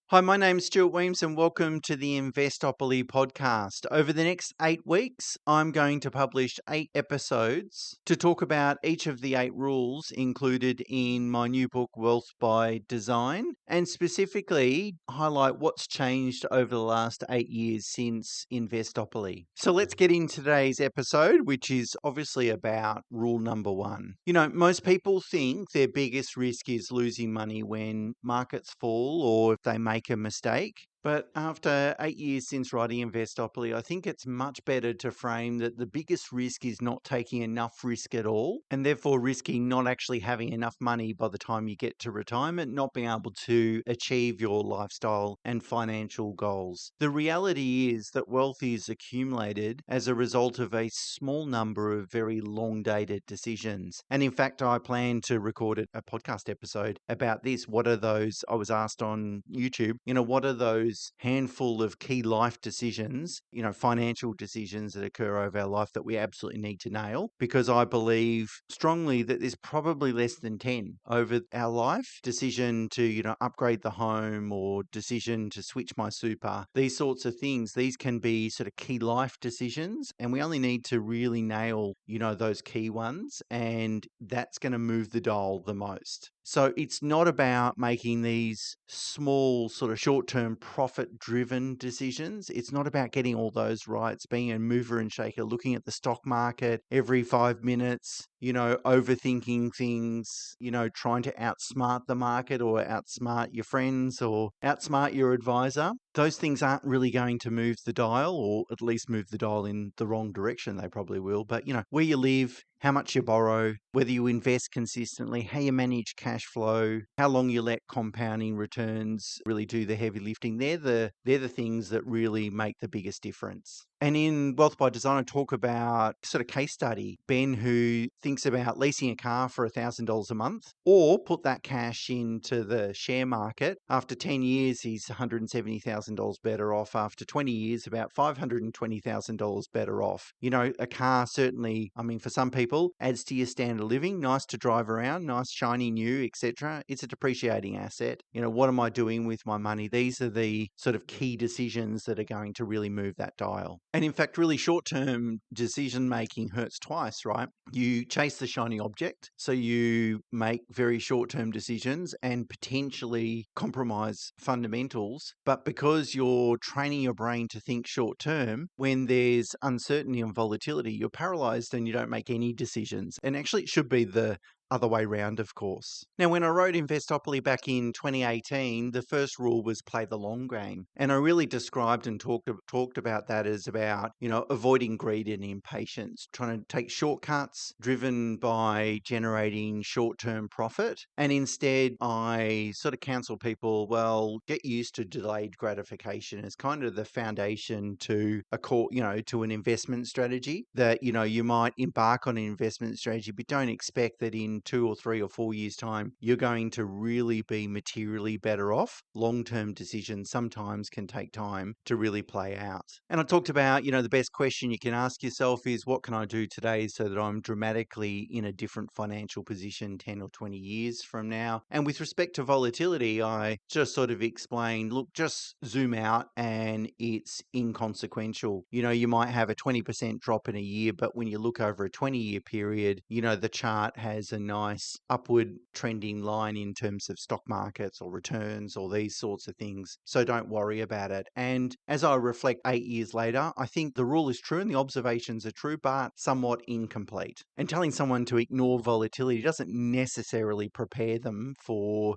Hi, my name's Stuart Weems and welcome to the Investopoly podcast. Over the next 8 weeks, I'm going to publish 8 episodes to talk about each of the 8 rules included in my new book, Wealth by Design, and specifically highlight what's changed over the last 8 years since Investopoly. So let's get into today's episode, which is obviously about rule number 1. Most people think their biggest risk is losing money when markets fall or if they make a mistake. But after 8 years since writing Investopoly, I think it's much better to frame that the biggest risk is not taking enough risk at all, and therefore risking not actually having enough money by the time you get to retirement, not being able to achieve your lifestyle and financial goals. The reality is that wealth is accumulated as a result of a small number of very long-dated decisions. And in fact, I plan to record a podcast episode about this. What are those, I was asked on YouTube, what are those handful of key life decisions, financial decisions that occur over our life that we absolutely need to nail? Because I believe strongly that there's probably less than 10 over our life. Decision to, upgrade the home or decision to switch my super, these sorts of things, these can be sort of key life decisions. And we only need to really nail, those key ones. And that's going to move the dial the most. So it's not about making these small sort of short-term profit-driven decisions. It's not about getting all those right. It's being a mover and shaker, looking at the stock market every 5 minutes, overthinking things, trying to outsmart the market or outsmart your friends or outsmart your advisor. Those things aren't really going to move the dial, or at least move the dial in the wrong direction. They probably will. But, where you live, how much you borrow, whether you invest consistently, how you manage cash flow, how long you let compounding returns really do the heavy lifting. They're the things that really make the biggest difference. And in Wealth by Design, I talk about sort of case study, Ben, who thinks about leasing a car for $1,000 a month or put that cash into the share market. After 10 years, he's $170,000 better off. After 20 years, about $520,000 better off. A car certainly, for some people, adds to your standard of living, nice to drive around, nice, shiny, new, etc. It's a depreciating asset. What am I doing with my money? These are the sort of key decisions that are going to really move that dial. And in fact, really short-term decision making hurts twice, right? You chase the shiny object, so you make very short-term decisions and potentially compromise fundamentals. But because you're training your brain to think short-term, when there's uncertainty and volatility, you're paralyzed and you don't make any decisions. And actually, it should be the other way round, of course. Now, when I wrote Investopoly back in 2018, the first rule was play the long game. And I really described and talked about that as about, avoiding greed and impatience, trying to take shortcuts driven by generating short-term profit. And instead, I sort of counsel people, well, get used to delayed gratification as kind of the foundation to to an investment strategy. That, you might embark on an investment strategy, but don't expect that in 2 or 3 or 4 years' time, you're going to really be materially better off. Long-term decisions sometimes can take time to really play out. And I talked about, the best question you can ask yourself is, what can I do today so that I'm dramatically in a different financial position 10 or 20 years from now? And with respect to volatility, I just sort of explained, look, just zoom out and it's inconsequential. You might have a 20% drop in a year, but when you look over a 20-year period, the chart has a nice upward trending line in terms of stock markets or returns or these sorts of things. So don't worry about it. And as I reflect 8 years later, I think the rule is true and the observations are true, but somewhat incomplete. And telling someone to ignore volatility doesn't necessarily prepare them for,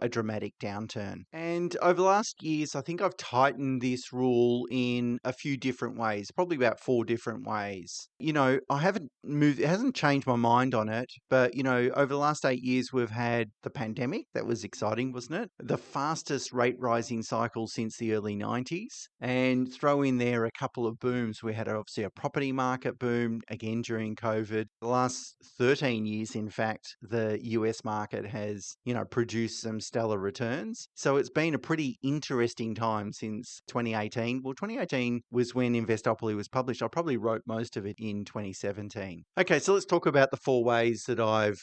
a dramatic downturn. And over the last years, I think I've tightened this rule in a few different ways, probably about 4 different ways. I haven't moved, it hasn't changed my mind on it, but, over the last 8 years, we've had the pandemic. That was exciting, wasn't it? The fastest rate rising cycle since the early 90s. And throw in there a couple of booms. We had obviously a property market boom, again during COVID. The last 13 years, in fact, the US market has, produced some stellar returns. So it's been a pretty interesting time since 2018. Well, 2018 was when Investopoly was published. I probably wrote most of it in 2017. Okay, so let's talk about the 4 ways that I've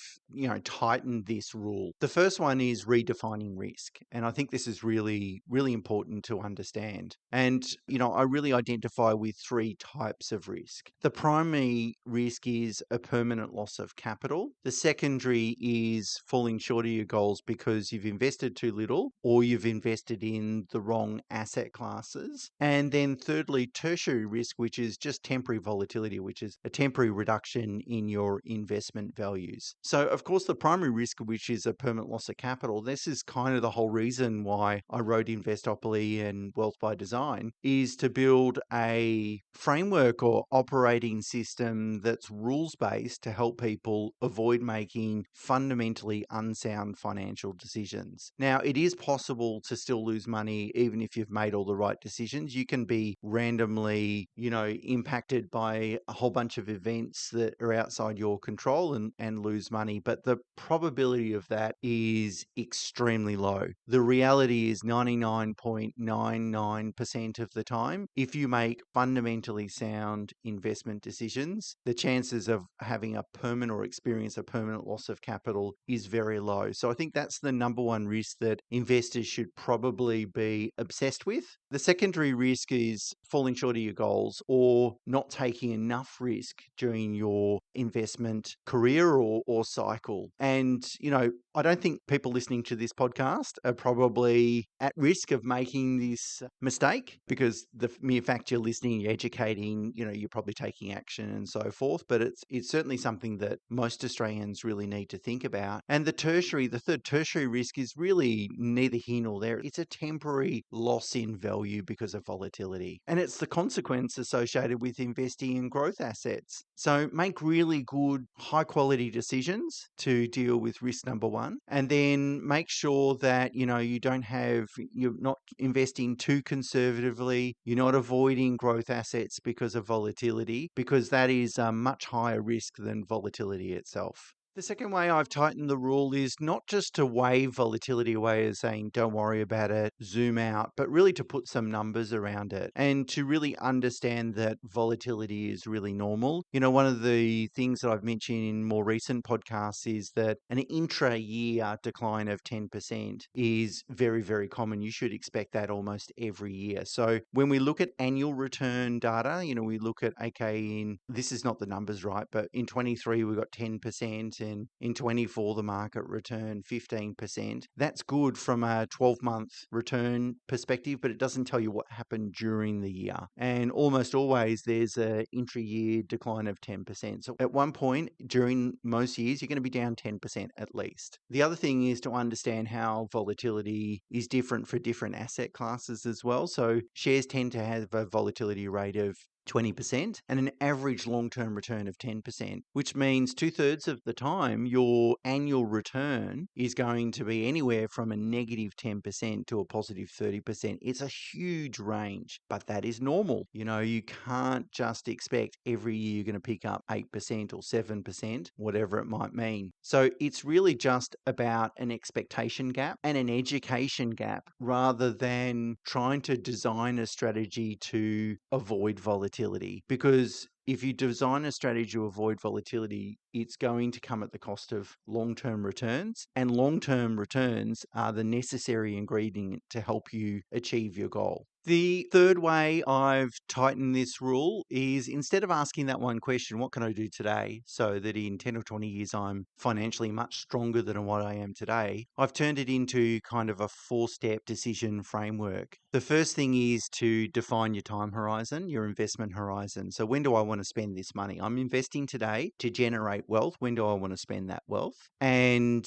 tightened this rule. The first one is redefining risk. And I think this is really, really important to understand. And, I really identify with three types of risk. The primary risk is a permanent loss of capital. The secondary is falling short of your goals because you've invested too little or you've invested in the wrong asset classes. And then thirdly, tertiary risk, which is just temporary volatility, which is a temporary reduction in your investment values. So, of course, the primary risk, which is a permanent loss of capital, this is kind of the whole reason why I wrote Investopoly and Wealth by Design, is to build a framework or operating system that's rules-based to help people avoid making fundamentally unsound financial decisions. Now, it is possible to still lose money even if you've made all the right decisions. You can be randomly, impacted by a whole bunch of events that are outside your control and lose money, but the probability of that is extremely low. The reality is 99.99% of the time, if you make fundamentally sound investment decisions, the chances of having a permanent or experience a permanent loss of capital is very low. So I think that's the number one risk that investors should probably be obsessed with. The secondary risk is falling short of your goals or not taking enough risk during your investment career or cycle. And, I don't think people listening to this podcast are probably at risk of making this mistake because the mere fact you're listening, you're educating, you're probably taking action and so forth. But it's certainly something that most Australians really need to think about. And the third tertiary risk is really neither here nor there. It's a temporary loss in value because of volatility. And it's the consequence associated with investing in growth assets. So make really good, high quality decisions to deal with risk number one. And then make sure that, you're not investing too conservatively. You're not avoiding growth assets because of volatility, because that is a much higher risk than volatility itself. The second way I've tightened the rule is not just to wave volatility away as saying, don't worry about it, zoom out, but really to put some numbers around it and to really understand that volatility is really normal. One of the things that I've mentioned in more recent podcasts is that an intra-year decline of 10% is very, very common. You should expect that almost every year. So when we look at annual return data, we look at, this is not the numbers, right, but in 23, we got 10%. And in 24, the market returned 15%. That's good from a 12-month return perspective, but it doesn't tell you what happened during the year. And almost always there's an intra-year decline of 10%. So at one point during most years, you're going to be down 10% at least. The other thing is to understand how volatility is different for different asset classes as well. So shares tend to have a volatility rate of 20% and an average long-term return of 10%, which means 2/3 of the time your annual return is going to be anywhere from a negative 10% to a positive 30%. It's a huge range, but that is normal. You can't just expect every year you're going to pick up 8% or 7%, whatever it might mean. So it's really just about an expectation gap and an education gap rather than trying to design a strategy to avoid volatility. Because if you design a strategy to avoid volatility, it's going to come at the cost of long-term returns. And long-term returns are the necessary ingredient to help you achieve your goal. The third way I've tightened this rule is instead of asking that one question, what can I do today so that in 10 or 20 years I'm financially much stronger than what I am today, I've turned it into kind of a 4-step decision framework. The first thing is to define your time horizon, your investment horizon. So when do I want to spend this money? I'm investing today to generate wealth. When do I want to spend that wealth? And,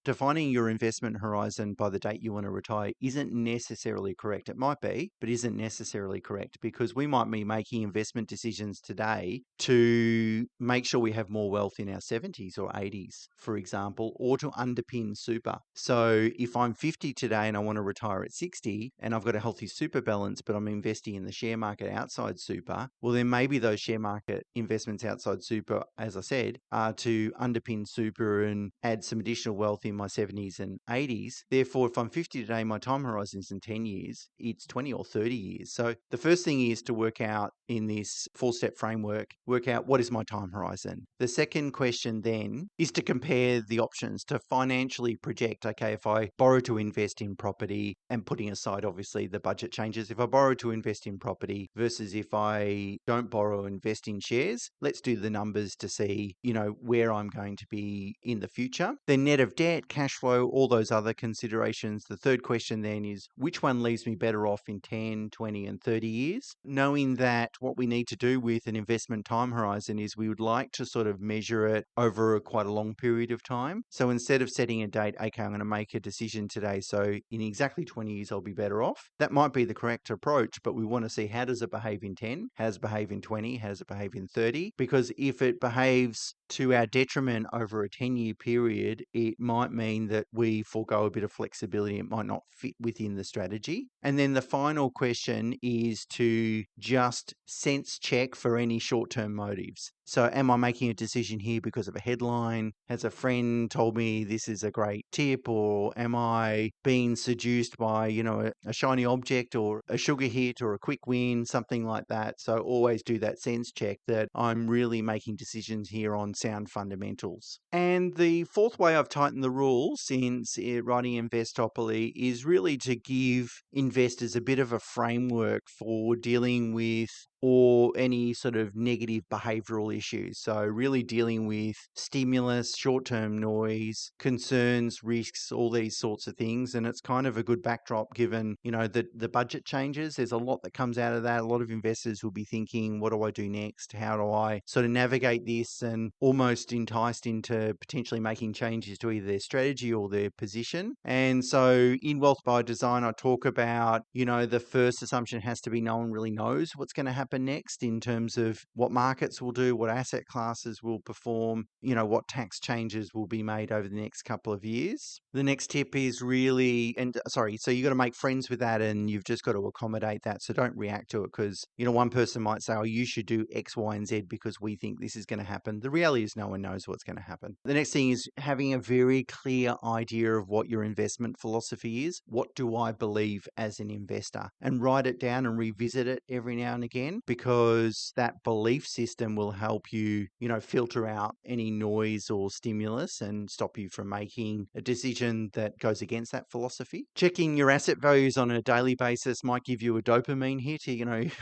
defining your investment horizon by the date you want to retire isn't necessarily correct. It might be, but isn't necessarily correct because we might be making investment decisions today to make sure we have more wealth in our 70s or 80s, for example, or to underpin super. So if I'm 50 today and I want to retire at 60 and I've got a healthy super balance, but I'm investing in the share market outside super, well, then maybe those share market investments outside super, as I said, said, are to underpin super and add some additional wealth in my 70s and 80s. Therefore, if I'm 50 today, my time horizon is in 10 years, it's 20 or 30 years. So the first thing is to work out in this 4-step framework, work out what is my time horizon. The second question then is to compare the options to financially project, okay, if I borrow to invest in property and putting aside obviously the budget changes, if I borrow to invest in property versus if I don't borrow, invest in shares, let's do the numbers to see, where I'm going to be in the future. Then net of debt, cash flow, all those other considerations. The third question then is which one leaves me better off in 10, 20 and 30 years? Knowing that what we need to do with an investment time horizon is we would like to sort of measure it over quite a long period of time. So instead of setting a date, okay, I'm going to make a decision today, so in exactly 20 years I'll be better off. That might be the correct approach, but we want to see how does it behave in 10, how does it behave in 20, how does it behave in 30? Because if it behaves to our detriment over a 10-year period, it might mean that we forego a bit of flexibility. It might not fit within the strategy. And then the final question is to just sense check for any short-term motives. So am I making a decision here because of a headline? Has a friend told me this is a great tip? Or am I being seduced by, a shiny object or a sugar hit or a quick win, something like that? So always do that sense check that I'm really making decisions here on sound fundamentals. And the fourth way I've tightened the rules since writing Investopoly is really to give investors a bit of a framework for dealing with or any sort of negative behavioral issues. So really dealing with stimulus, short-term noise, concerns, risks, all these sorts of things. And it's kind of a good backdrop given, the budget changes. There's a lot that comes out of that. A lot of investors will be thinking, what do I do next? How do I sort of navigate this? And almost enticed into potentially making changes to either their strategy or their position. And so in Wealth by Design, I talk about, the first assumption has to be no one really knows what's going to happen next in terms of what markets will do, what asset classes will perform, what tax changes will be made over the next couple of years. The next tip is really, so you got to make friends with that and you've just got to accommodate that. So don't react to it because, one person might say, oh, you should do X, Y, and Z because we think this is going to happen. The reality is no one knows what's going to happen. The next thing is having a very clear idea of what your investment philosophy is. What do I believe as an investor? And write it down and revisit it every now and again, because that belief system will help you, filter out any noise or stimulus and stop you from making a decision that goes against that philosophy. Checking your asset values on a daily basis might give you a dopamine hit,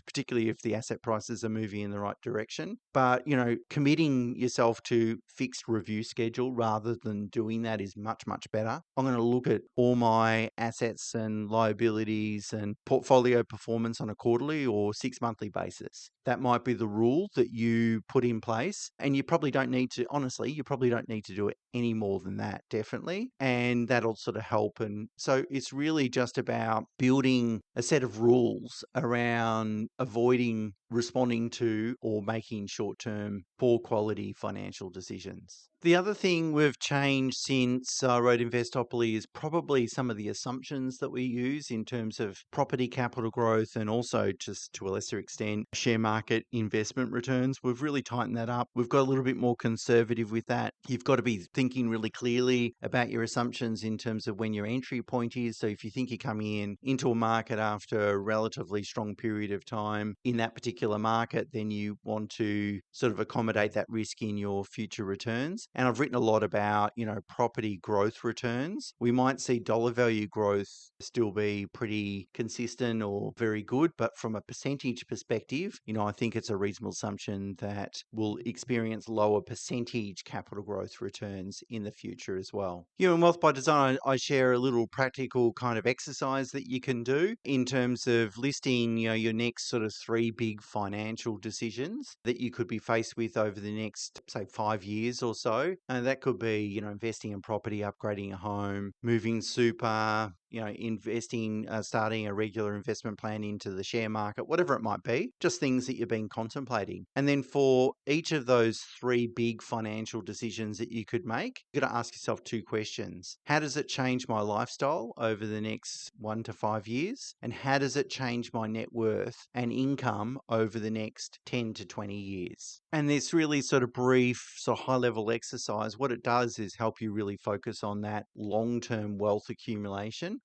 particularly if the asset prices are moving in the right direction. But, committing yourself to fixed review schedule rather than doing that is much, much better. I'm going to look at all my assets and liabilities and portfolio performance on a quarterly or 6-monthly basis. That might be the rule that you put in place. And you probably don't need to, honestly, do it any more than that, definitely. And that'll sort of help. And so it's really just about building a set of rules around avoiding responding to or making short-term poor quality financial decisions. The other thing we've changed since I wrote Investopoly is probably some of the assumptions that we use in terms of property capital growth and also, just to a lesser extent, share market investment returns. We've really tightened that up. We've got a little bit more conservative with that. You've got to be thinking really clearly about your assumptions in terms of when your entry point is. So if you think you're coming into a market after a relatively strong period of time in that particular market, then you want to sort of accommodate that risk in your future returns. And I've written a lot about, property growth returns. We might see dollar value growth still be pretty consistent or very good, but from a percentage perspective, I think it's a reasonable assumption that we'll experience lower percentage capital growth returns in the future as well. In Wealth by Design, I share a little practical kind of exercise that you can do in terms of listing, your next sort of 3 big financial decisions that you could be faced with over the next, say, 5 years or so. And that could be, investing in property, upgrading a home, moving super, investing, starting a regular investment plan into the share market, whatever it might be, just things that you've been contemplating. And then for each of those three big financial decisions that you could make, you've got to ask yourself two questions. How does it change my lifestyle over the next 1 to 5 years? And how does it change my net worth and income over the next 10 to 20 years? And this really sort of brief, sort of high level exercise, what it does is help you really focus on that long-term wealth accumulation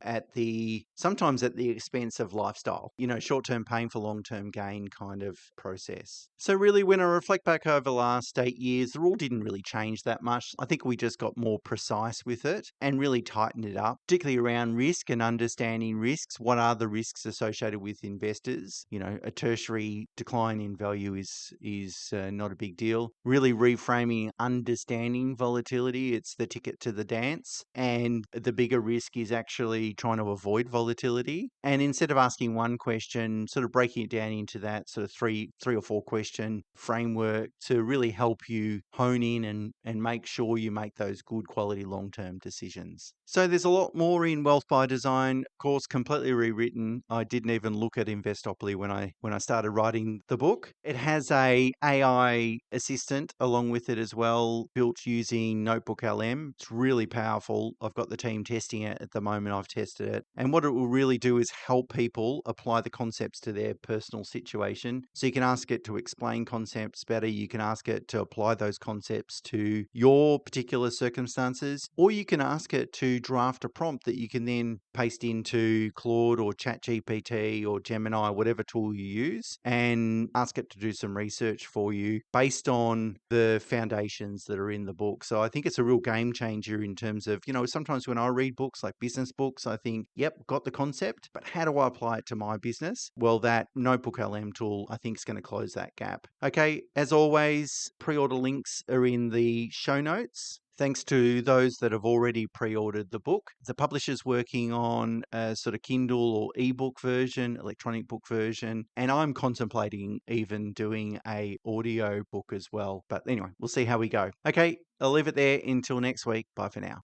sometimes at the expense of lifestyle, short-term pain for long-term gain kind of process. So really, when I reflect back over the last 8 years, the rule didn't really change that much. I think we just got more precise with it and really tightened it up, particularly around risk and understanding risks. What are the risks associated with investors? A tertiary decline in value is not a big deal. Really reframing, understanding volatility. It's the ticket to the dance. And the bigger risk is actually trying to avoid volatility. And instead of asking one question, sort of breaking it down into that sort of three or four question framework to really help you hone in and make sure you make those good quality long-term decisions. So there's a lot more in Wealth by Design. Of course, completely rewritten. I didn't even look at Investopoly when I started writing the book. It has a AI assistant along with it as well, built using Notebook LM. It's really powerful. I've got the team testing it at the moment. I've tested it. And what it will really do is help people apply the concepts to their personal situation. So you can ask it to explain concepts better. You can ask it to apply those concepts to your particular circumstances, or you can ask it to draft a prompt that you can then paste into Claude or ChatGPT or Gemini, whatever tool you use, and ask it to do some research for you based on the foundations that are in the book. So I think it's a real game changer in terms of, sometimes when I read books like business books, I think, yep, got the concept, but how do I apply it to my business? Well, that Notebook LM tool, I think, is going to close that gap. Okay, as always, pre-order links are in the show notes. Thanks to those that have already pre-ordered the book. The publisher's working on a sort of Kindle or ebook version, electronic book version, and I'm contemplating even doing a audio book as well. But anyway, we'll see how we go. Okay, I'll leave it there until next week. Bye for now.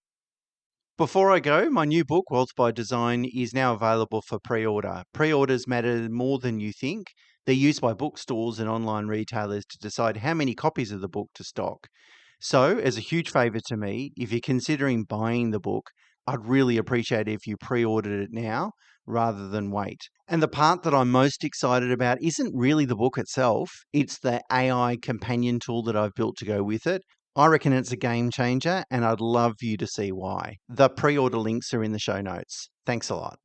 Before I go, my new book, Wealth by Design, is now available for pre-order. Pre-orders matter more than you think. They're used by bookstores and online retailers to decide how many copies of the book to stock. So, as a huge favour to me, if you're considering buying the book, I'd really appreciate it if you pre-ordered it now rather than wait. And the part that I'm most excited about isn't really the book itself, it's the AI companion tool that I've built to go with it. I reckon it's a game changer, and I'd love you to see why. The pre-order links are in the show notes. Thanks a lot.